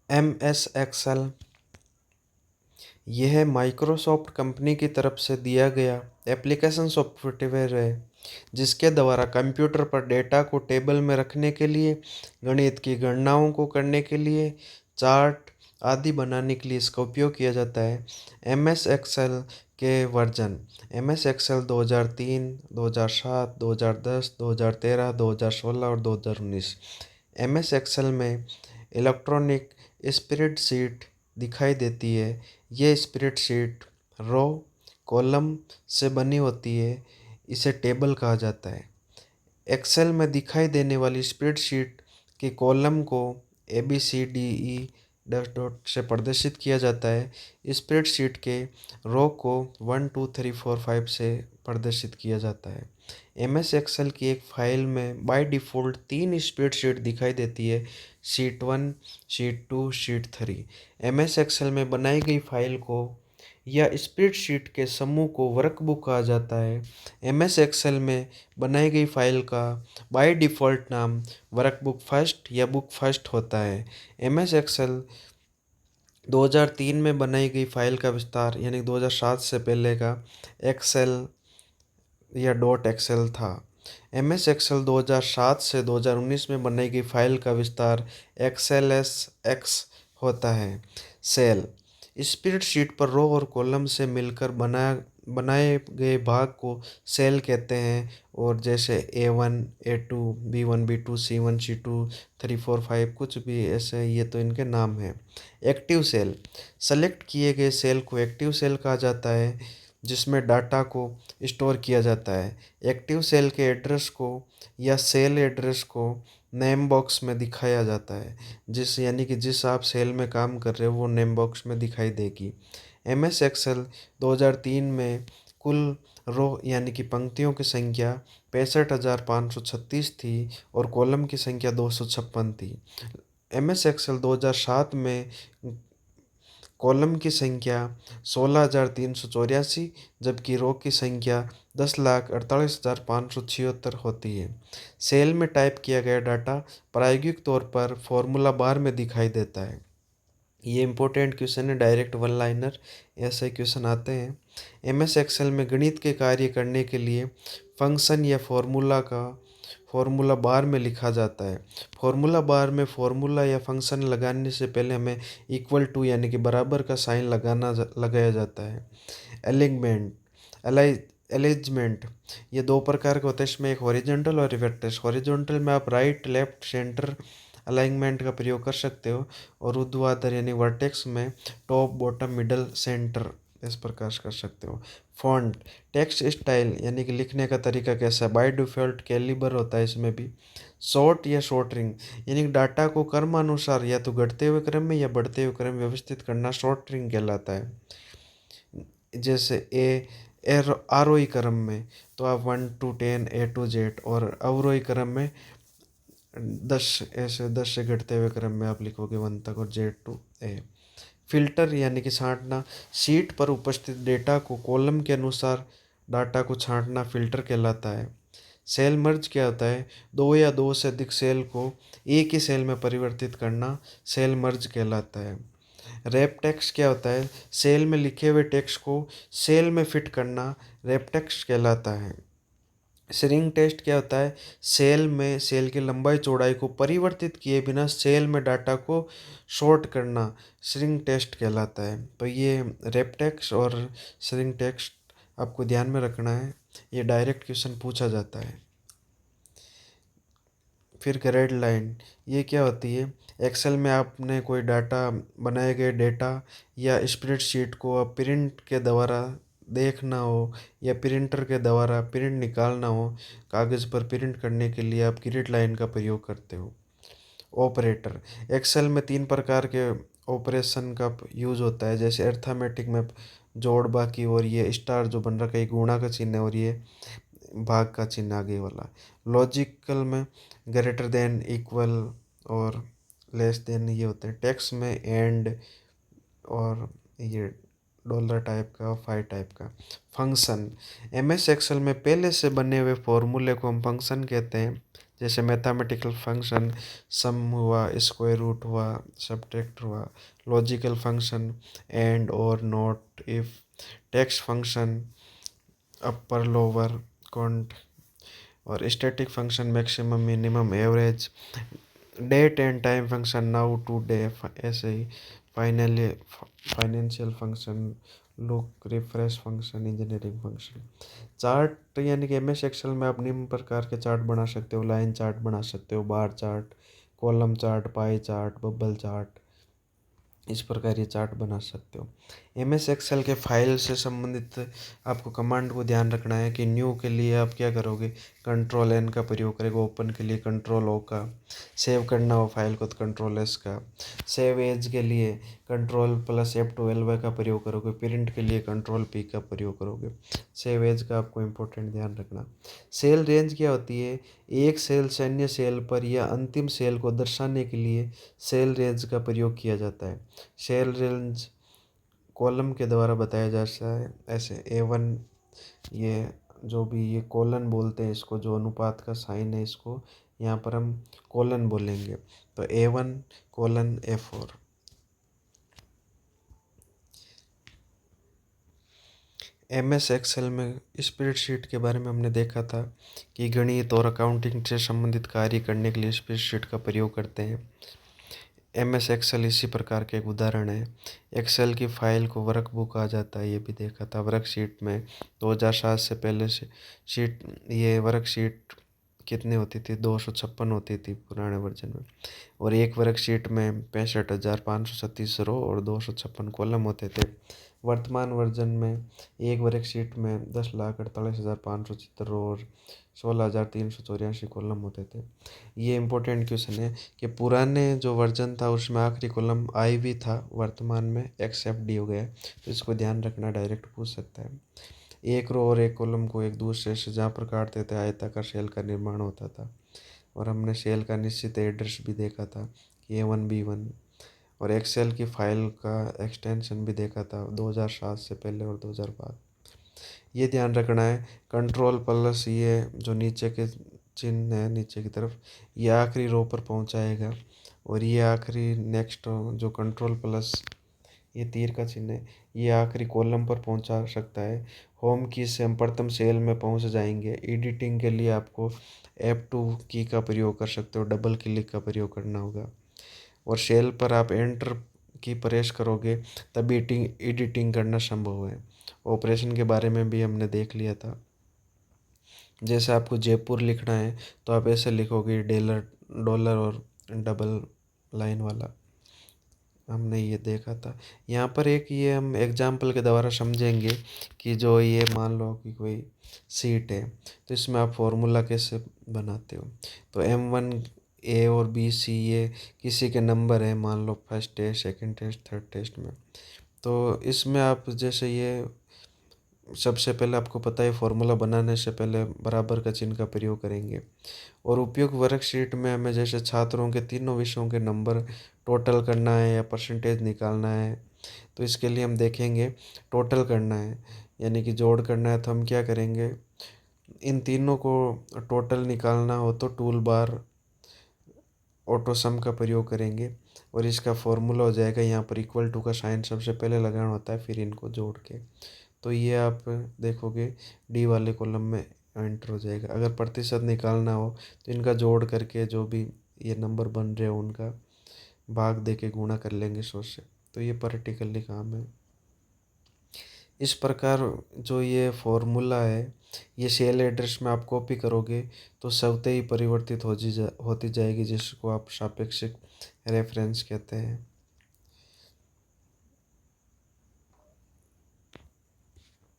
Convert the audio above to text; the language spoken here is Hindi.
एम एस एक्सेल यह माइक्रोसॉफ्ट कंपनी की तरफ से दिया गया एप्लीकेशन सॉफ्टवेयर है जिसके द्वारा कंप्यूटर पर डेटा को टेबल में रखने के लिए, गणित की गणनाओं को करने के लिए, चार्ट आदि बनाने के लिए इसका उपयोग किया जाता है। एम एस एक्सेल के वर्जन एम एस एक्सेल 2003, 2007, 2010, 2013, 2016 और 2019। एम एस एक्सेल में इलेक्ट्रॉनिक स्प्रेडशीट दिखाई देती है। ये स्प्रेडशीट रो कॉलम से बनी होती है, इसे टेबल कहा जाता है। एक्सेल में दिखाई देने वाली स्प्रेडशीट के कॉलम को A B C D E dot dot से प्रदर्शित किया जाता है। स्प्रेडशीट के रो को 1 2 3 4 5 से प्रदर्शित किया जाता है। एम एस एक्सेल की एक फाइल में बाय डिफ़ॉल्ट 3 स्प्रेडशीट दिखाई देती है: sheet 1, sheet 2, sheet 3। M S Excel में बनाई गई फाइल को या स्प्रेडशीट के समूह को वर्कबुक कहा जाता है। एम एस एक्सेल में बनाई गई फाइल का बाय डिफ़ॉल्ट नाम वर्कबुक फर्स्ट या बुक फर्स्ट होता है। एम एस एक्सेल 2003 में बनाई गई फाइल का विस्तार यानी 2007 से पहले का एक्सेल या डॉट एक्सेल था। एम एस एक्सेल 2007 से 2019 में बनाई गई फाइल का विस्तार एक्सेल एस एक्स होता है। सेल स्प्रेडशीट पर रो और कॉलम से मिलकर बनाए गए भाग को सेल कहते हैं। और जैसे A1, A2, B1, B2, C1, C2, 3, 4, 5 कुछ भी ऐसे, ये तो इनके नाम हैं। एक्टिव सेल सेलेक्ट किए गए सेल को एक्टिव सेल कहा जाता है जिसमें डाटा को स्टोर किया जाता है। एक्टिव सेल के एड्रेस को या सेल एड्रेस को नेम बॉक्स में दिखाया जाता है, जिस यानी कि जिस आप सेल में काम कर रहे हो वो नेम बॉक्स में दिखाई देगी। एम एस एक्सेल 2003 में कुल रो यानी कि पंक्तियों की संख्या 65,536 थी और कॉलम की संख्या 256 थी। एम एस एक्सेल 2007 में कॉलम की संख्या 16,384 जबकि रो की संख्या 10,48,576 होती है। सेल में टाइप किया गया डाटा प्रायोगिक तौर पर फॉर्मूला बार में दिखाई देता है। ये इंपॉर्टेंट क्वेश्चन है, डायरेक्ट वन लाइनर ऐसे क्वेश्चन आते हैं। एम एस एक्सेल में गणित के कार्य करने के लिए फंक्शन या फॉर्मूला बार में लिखा जाता है। फॉर्मूला बार में फॉर्मूला या फंक्शन लगाने से पहले हमें इक्वल टू यानी कि बराबर का साइन लगाया जाता है। एलिगमेंट अरेंजमेंट ये दो प्रकार के होते हैं, इसमें एक हॉरिजॉन्टल और वर्टिकल। हॉरिजॉन्टल में आप राइट लेफ्ट सेंटर अलाइनमेंट का प्रयोग कर सकते हो और ऊर्ध्वाधर यानी वर्टेक्स में टॉप बॉटम मिडल सेंटर इस प्रकार से कर सकते हो। फॉन्ट टेक्स्ट स्टाइल यानी कि लिखने का तरीका कैसा है, बाय डिफ़ॉल्ट कैलिबर होता है इसमें भी। शॉर्ट या शॉर्टरिंग यानी कि डाटा को क्रमानुसार या तो घटते हुए क्रम में या बढ़ते हुए क्रम में व्यवस्थित करना शॉर्टरिंग कहलाता है। जैसे आरोही क्रम में तो आप 1 to 10 A to Z और अवरोही क्रम में 10 से घटते हुए क्रम में आप लिखोगे 1 तक और Z to A। फिल्टर यानी कि छांटना शीट पर उपस्थित डेटा को कॉलम के अनुसार डाटा को छांटना फिल्टर कहलाता है। सेल मर्ज क्या होता है, दो या दो से अधिक सेल को एक ही सेल में परिवर्तित करना सेल मर्ज कहलाता है। रैप टेक्स्ट क्या होता है, सेल में लिखे हुए टेक्स्ट को सेल में फिट करना रैप टेक्स्ट कहलाता है। श्रिंक टेस्ट क्या होता है, सेल में सेल की लंबाई चौड़ाई को परिवर्तित किए बिना सेल में डाटा को शॉर्ट करना श्रिंक टेस्ट कहलाता है। तो ये रैप टेक्स्ट और श्रिंक टेक्स्ट आपको ध्यान में रखना है, ये डायरेक्ट क्वेश्चन पूछा जाता है। फिर ग्रेड लाइन ये क्या होती है, एक्सेल में आपने कोई डाटा बनाए गए डेटा या स्प्रेडशीट को आप प्रिंट के द्वारा देखना हो या प्रिंटर के द्वारा प्रिंट निकालना हो, कागज़ पर प्रिंट करने के लिए आप ग्रिड लाइन का प्रयोग करते हो। ऑपरेटर एक्सेल में 3 प्रकार के ऑपरेशन का यूज़ होता है, जैसे अर्थमेटिक में जोड़ बाकी, और ये स्टार जो बन रखा है गुणा का चिन्ह है, और ये भाग का चिन्ह आगे वाला। लॉजिकल में ग्रेटर देन, इक्वल और लेस देन ये होते हैं। टेक्स्ट में एंड और ये डॉलर टाइप का और फाई टाइप का। फंक्शन, एमएस एक्सेल में पहले से बने हुए फॉर्मूले को हम फंक्शन कहते हैं। जैसे मैथमेटिकल फंक्शन, सम हुआ, स्क्वायर रूट हुआ, सब्ट्रैक्ट हुआ। लॉजिकल फंक्शन, एंड और not, if. Text function, upper lower, count. और static function, maximum minimum average. Date and time function, now today. ऐसे ही finally financial function, look, refresh function, engineering function. Chart, यानी कि एमएस एक्सेल में आप निम्न प्रकार के चार्ट बना सकते हो। लाइन चार्ट बना सकते हो, bar chart, column chart, pie chart, bubble chart. इस प्रकार ये चार्ट बना सकते हो। एमएस एक्सेल के फाइल से संबंधित आपको कमांड को ध्यान रखना है कि न्यू के लिए आप क्या करोगे, कंट्रोल एन का प्रयोग करेगा। ओपन के लिए कंट्रोल ओ का। सेव करना हो फाइल को तो कंट्रोल एस का। सेव एज के लिए कंट्रोल प्लस F12 का प्रयोग करोगे। प्रिंट के लिए कंट्रोल पी का प्रयोग करोगे। सेव एज का आपको इम्पोर्टेंट ध्यान रखना। सेल रेंज क्या होती है, एक सेल से अन्य सेल पर या अंतिम सेल को दर्शाने के लिए सेल रेंज का प्रयोग किया जाता है। सेल रेंज कॉलम के द्वारा बताया जाता है। ऐसे A1, ये जो भी ये कॉलन बोलते हैं इसको, जो अनुपात का साइन है इसको यहाँ पर हम कॉलन बोलेंगे। तो A1 colon A4। MS Excel में स्प्रेडशीट के बारे में हमने देखा था कि गणित और अकाउंटिंग से संबंधित कार्य करने के लिए स्प्रेडशीट का प्रयोग करते हैं। एमएस एक्सेल इसी प्रकार के एक उदाहरण है। एक्सेल की फाइल को वर्कबुक कहा जाता है, ये भी देखा था। वर्कशीट में 2007 से पहले से शीट, ये वर्कशीट कितनी होती थी, 256 होती थी पुराने वर्जन में। और एक वर्कशीट में 65,536 रो और 256 कॉलम होते थे। वर्तमान वर्जन में एक वर्कशीट में 10,48,570 रो और 16,384 कॉलम होते थे। ये इम्पोर्टेंट क्वेश्चन है कि पुराने जो वर्जन था उसमें आखिरी कॉलम आई भी था, वर्तमान में XFD हो गया है। तो इसको ध्यान रखना, डायरेक्ट पूछ सकता है। एक रो और एक कॉलम को एक दूसरे से जहाँ पर काटते थे आयताकार सेल का निर्माण होता था। और हमने सेल का निश्चित एड्रेस भी देखा था कि A1B1। और एक्सेल की फाइल का एक्सटेंशन भी देखा था 2007 से पहले और 2000 बाद। ये ध्यान रखना है, कंट्रोल प्लस ये जो नीचे के चिन्ह है नीचे की तरफ, ये आखिरी रो पर पहुंचाएगा। और ये आखिरी नेक्स्ट जो कंट्रोल प्लस ये तीर का चिन्ह है, ये आखिरी कॉलम पर पहुंचा सकता है। होम की से हम प्रथम सेल में पहुंच जाएंगे। एडिटिंग के लिए आपको F2 की का प्रयोग कर सकते हो, डबल क्लिक का प्रयोग करना होगा। और सेल पर आप एंटर की प्रेस करोगे तब एडिटिंग करना संभव है। ऑपरेशन के बारे में भी हमने देख लिया था। जैसे आपको जयपुर लिखना है तो आप ऐसे लिखोगे, डॉलर डॉलर और डबल लाइन वाला, हमने ये देखा था। यहाँ पर एक ये हम एग्जाम्पल के द्वारा समझेंगे कि जो ये मान लो कि कोई सीट है तो इसमें आप फॉर्मूला कैसे बनाते हो। तो M1 A और B C ये किसी के नंबर है, मान लो first test, second test, third test में। तो इसमें आप जैसे ये सबसे पहले आपको पता है फॉर्मूला बनाने से पहले बराबर का चिन्ह का प्रयोग करेंगे। और उपयुक्त वर्कशीट में हमें जैसे छात्रों के तीनों विषयों के नंबर टोटल करना है या परसेंटेज निकालना है, तो इसके लिए हम देखेंगे टोटल करना है यानी कि जोड़ करना है। तो हम क्या करेंगे, इन तीनों को टोटल निकालना हो तो टूल बार ऑटो सम का प्रयोग करेंगे और इसका फॉर्मूला हो जाएगा। यहाँ पर इक्वल टू का साइन सबसे पहले लगाना होता है, फिर इनको जोड़ के। तो ये आप देखोगे डी वाले कॉलम में एंटर हो जाएगा। अगर प्रतिशत निकालना हो तो इनका जोड़ करके जो भी ये नंबर बन रहे हो उनका भाग दे के गुणा कर लेंगे 100 से। तो ये प्रैक्टिकली काम है। इस प्रकार जो ये फॉर्मूला है ये सेल एड्रेस में आप कॉपी करोगे तो स्वतः ही परिवर्तित होती जाएगी, जिसको आप सापेक्षिक रेफरेंस कहते हैं।